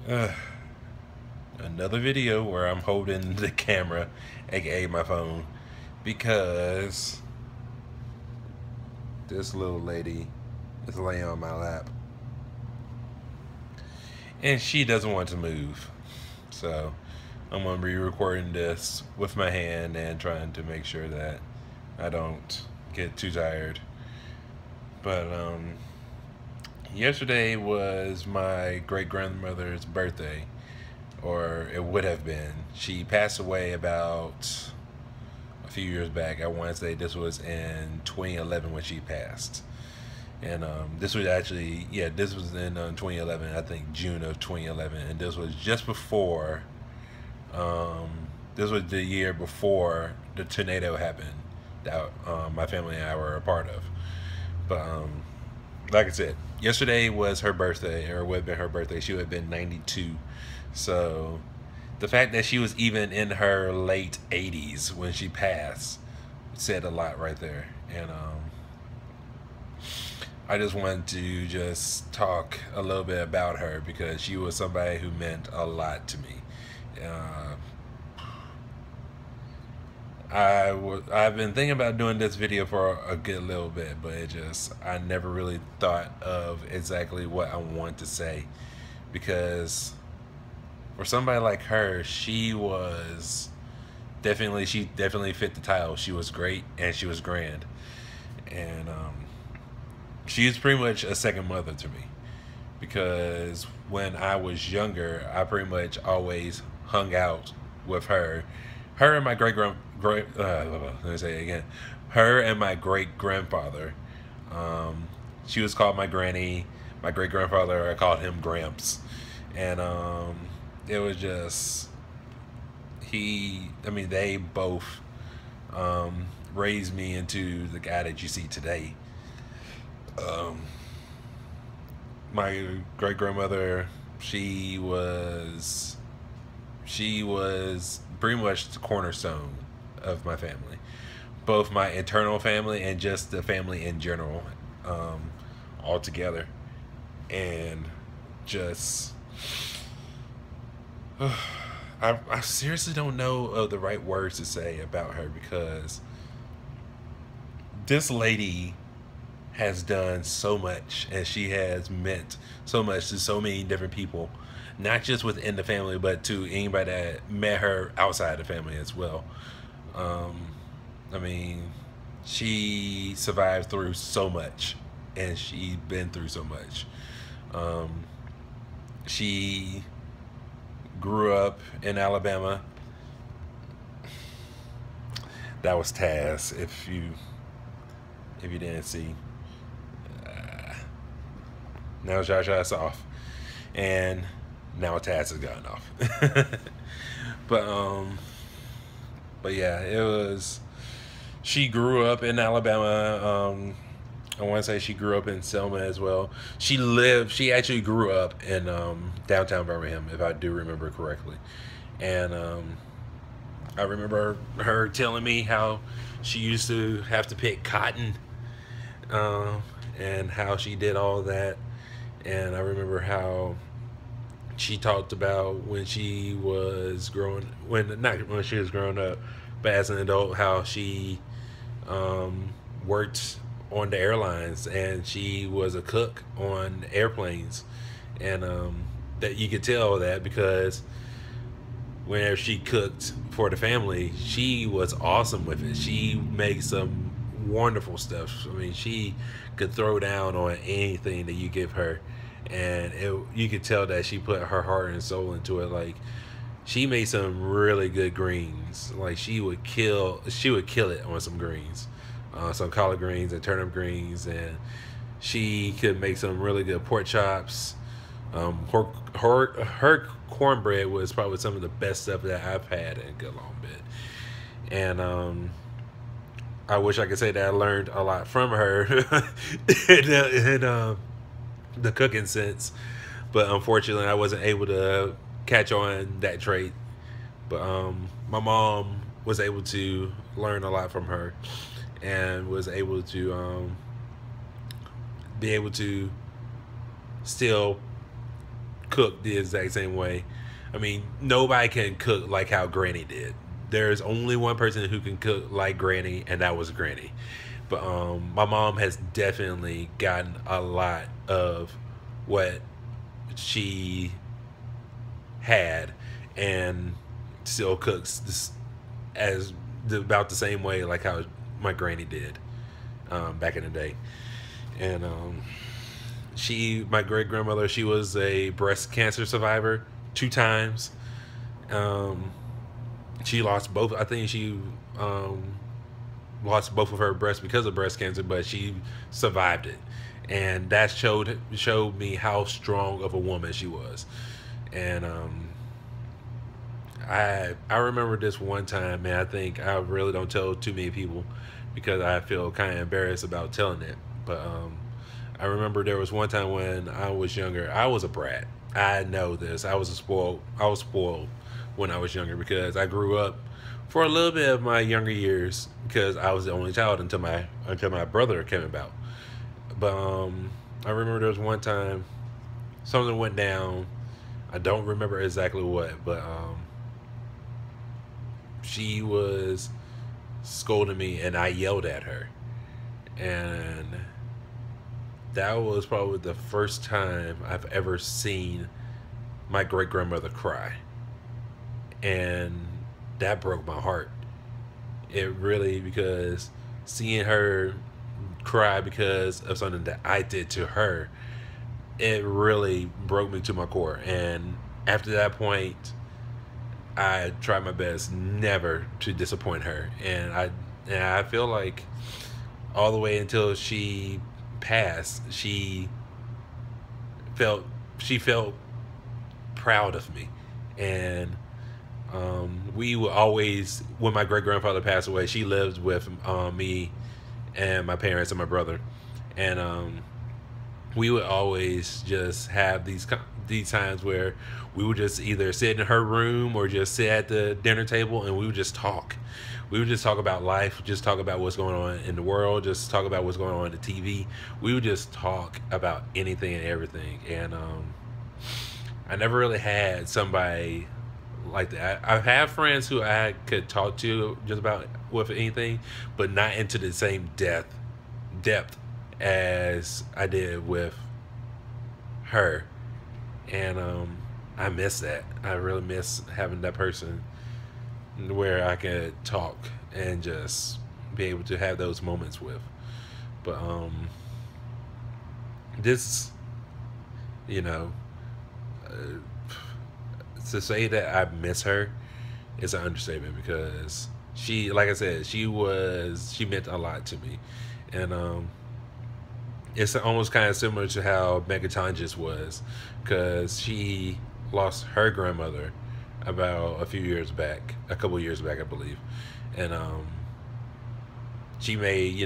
Uh, Another video where I'm holding the camera, aka my phone, because this little lady is laying on my lap and she doesn't want to move. So I'm gonna be recording this with my hand and trying to make sure that I don't get too tired. But yesterday was my great grandmother's birthday, or it would have been. She passed away about a few years back. I want to say this was in 2011 when she passed. And this was actually, yeah, this was in 2011, I think June of 2011. And this was just before, this was the year before the tornado happened that my family and I were a part of. But like I said, yesterday was her birthday, or would have been her birthday. She would have been 92. So the fact that she was even in her late 80s when she passed said a lot right there. And I just wanted to just talk a little bit about her because she was somebody who meant a lot to me. I've been thinking about doing this video for a good little bit, but I never really thought of exactly what I want to say, because for somebody like her, she definitely fit the title. She was great and she was grand, and she's pretty much a second mother to me, because when I was younger, I pretty much always hung out with her. Her and my let me say it again. Her and my great grandfather. She was called my granny. My great grandfather, I called him Gramps, and it was just they both raised me into the guy that you see today. My great grandmother, she was pretty much the cornerstone of my family, both my internal family and just the family in general, all together. And just I seriously don't know the right words to say about her, because this lady has done so much, and she has meant so much to so many different people, not just within the family, but to anybody that met her outside the family as well. She survived through so much, and she's been through so much. She grew up in Alabama. That was Taz. If you didn't see, now Jaja's off, and now Taz has gotten off. but but yeah, it was. She grew up in Alabama. I want to say she grew up in Selma as well. She actually grew up in downtown Birmingham, if I do remember correctly. And I remember her telling me how she used to have to pick cotton, and how she did all that. And I remember how she talked about when she was not when she was growing up, but as an adult, how she worked on the airlines, and she was a cook on airplanes. And that you could tell that, because whenever she cooked for the family, she was awesome with it. She made some wonderful stuff. She could throw down on anything that you give her, and you could tell that she put her heart and soul into it. Like, she made some really good greens. Like, she would kill it on some greens, some collard greens and turnip greens, and she could make some really good pork chops. Her cornbread was probably some of the best stuff that I've had in a good long bit. And I wish I could say that I learned a lot from her in the cooking sense, but unfortunately I wasn't able to catch on that trait. But my mom was able to learn a lot from her, and was able to be able to still cook the exact same way. I mean, nobody can cook like how Granny did. There's only one person who can cook like Granny, and that was Granny. But my mom has definitely gotten a lot of what she had, and still cooks this as about the same way like how my granny did back in the day. And my great grandmother, she was a breast cancer survivor 2 times. Um, she lost both. I think she lost both of her breasts because of breast cancer, but she survived it, and that showed me how strong of a woman she was. And I remember this one time, man. I think I really don't tell too many people because I feel kind of embarrassed about telling it. But I remember there was one time when I was younger. I was a brat. I know this. I was spoiled when I was younger because I grew up for a little bit of my younger years because I was the only child until my brother came about. But I remember there was one time something went down. I don't remember exactly what, but she was scolding me and I yelled at her. And that was probably the first time I've ever seen my great grandmother cry. And that broke my heart. It really, because seeing her cry because of something that I did to her, it really broke me to my core. And after that point, I tried my best never to disappoint her. And I feel like all the way until she passed, felt she felt proud of me. And we would always, when my great grandfather passed away, she lived with me and my parents and my brother, and we would always just have these times where we would just either sit in her room or just sit at the dinner table, and we would just talk. We would just talk about life, just talk about what's going on in the world, just talk about what's going on in the TV. We would just talk about anything and everything. And I never really had somebody like that. I've had friends who I could talk to just about with anything, but not into the same depth as I did with her. And I miss that. I really miss having that person where I could talk and just be able to have those moments with. But this, you know, to say that I miss her is an understatement because she, like I said, she meant a lot to me. And it's almost kind of similar to how Megaton just was, because she lost her grandmother about a couple years back, I believe. And she made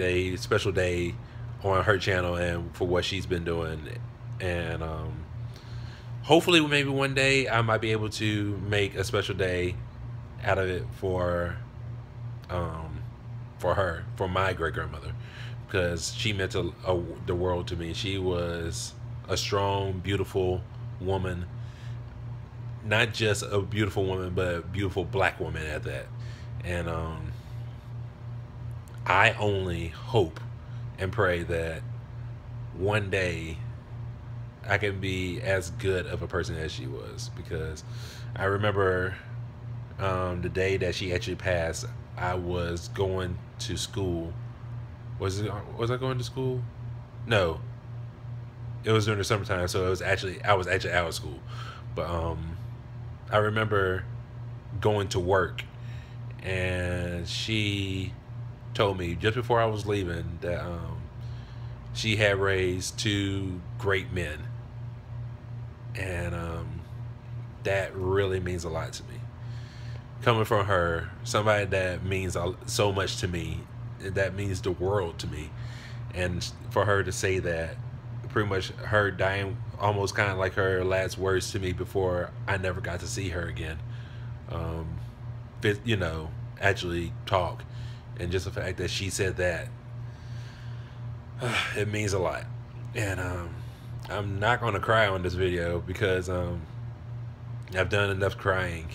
a special day on her channel and for what she's been doing. And hopefully maybe one day I might be able to make a special day out of it for her, for my great grandmother, because she meant the world to me. She was a strong, beautiful woman. Not just a beautiful woman, but a beautiful black woman at that. And I only hope and pray that one day I can be as good of a person as she was. Because I remember the day that she actually passed, I was going to school. Was I going to school? No. It was during the summertime, so I was actually out of school. But I remember going to work, and she told me just before I was leaving that she had raised 2 great men, and that really means a lot to me. Coming from her, somebody that means so much to me, that means the world to me, and for her to say that, pretty much her dying almost kind of like her last words to me before I never got to see her again, actually talk, and just the fact that she said that, it means a lot. And I'm not gonna cry on this video because I've done enough crying,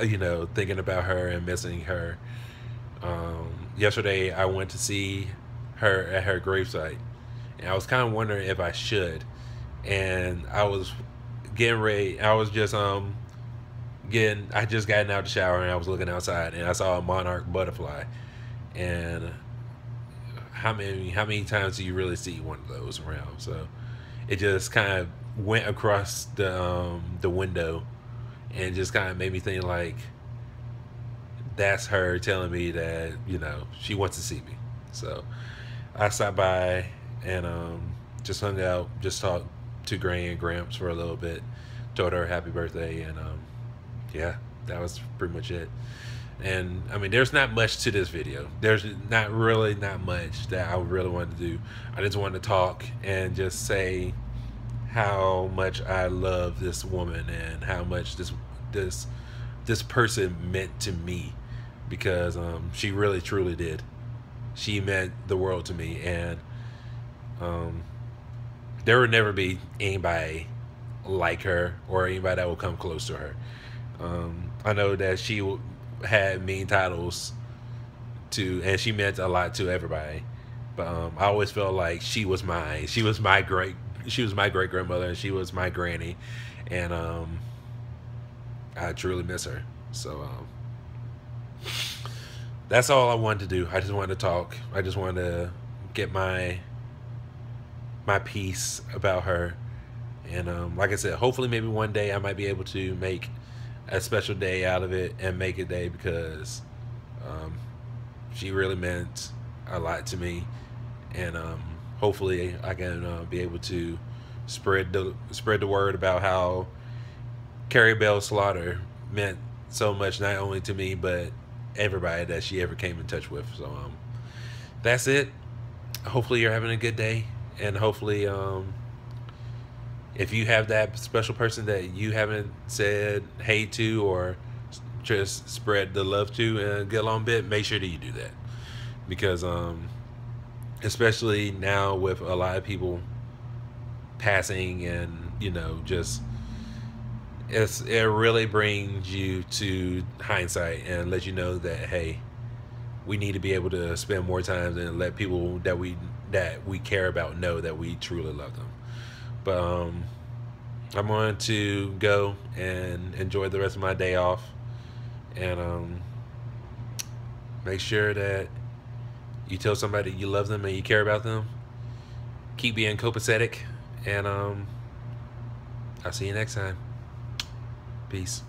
you know, thinking about her and missing her. Yesterday I went to see her at her gravesite, and I was kind of wondering if I should. And I was getting ready. I was just getting. I just gotten out the shower and I was looking outside and I saw a monarch butterfly. And how many times do you really see one of those around? So it just kind of went across the window and just kind of made me think like that's her telling me that, you know, she wants to see me. So I stopped by and just hung out, just talked to Granny and Gramps for a little bit, told her happy birthday, and yeah, that was pretty much it. And I mean, there's not much to this video. There's not much that I really wanted to do. I just wanted to talk and just say how much I love this woman and how much this person meant to me, because she really truly did. She meant the world to me, and there will never be anybody like her or anybody that will come close to her. I know that she had mean titles to, and she meant a lot to everybody. But I always felt like she was mine. She was my great grandmother, and she was my granny, and I truly miss her. So that's all I wanted to do. I just wanted to talk. I just wanted to get my piece about her. And like I said, hopefully maybe one day I might be able to make a special day out of it and make a day, because she really meant a lot to me. And hopefully I can be able to spread the word about how Carrie Bell Slaughter meant so much, not only to me but everybody that she ever came in touch with. So that's it. Hopefully you're having a good day, and hopefully if you have that special person that you haven't said hey to or just spread the love to and get along bit, make sure that you do that, because especially now with a lot of people passing, and you know, just it really brings you to hindsight and let you know that, hey, we need to be able to spend more time and let people that we care about know that we truly love them. But I'm going to go and enjoy the rest of my day off, and make sure that you tell somebody you love them and you care about them. Keep being copacetic, and I'll see you next time. Peace.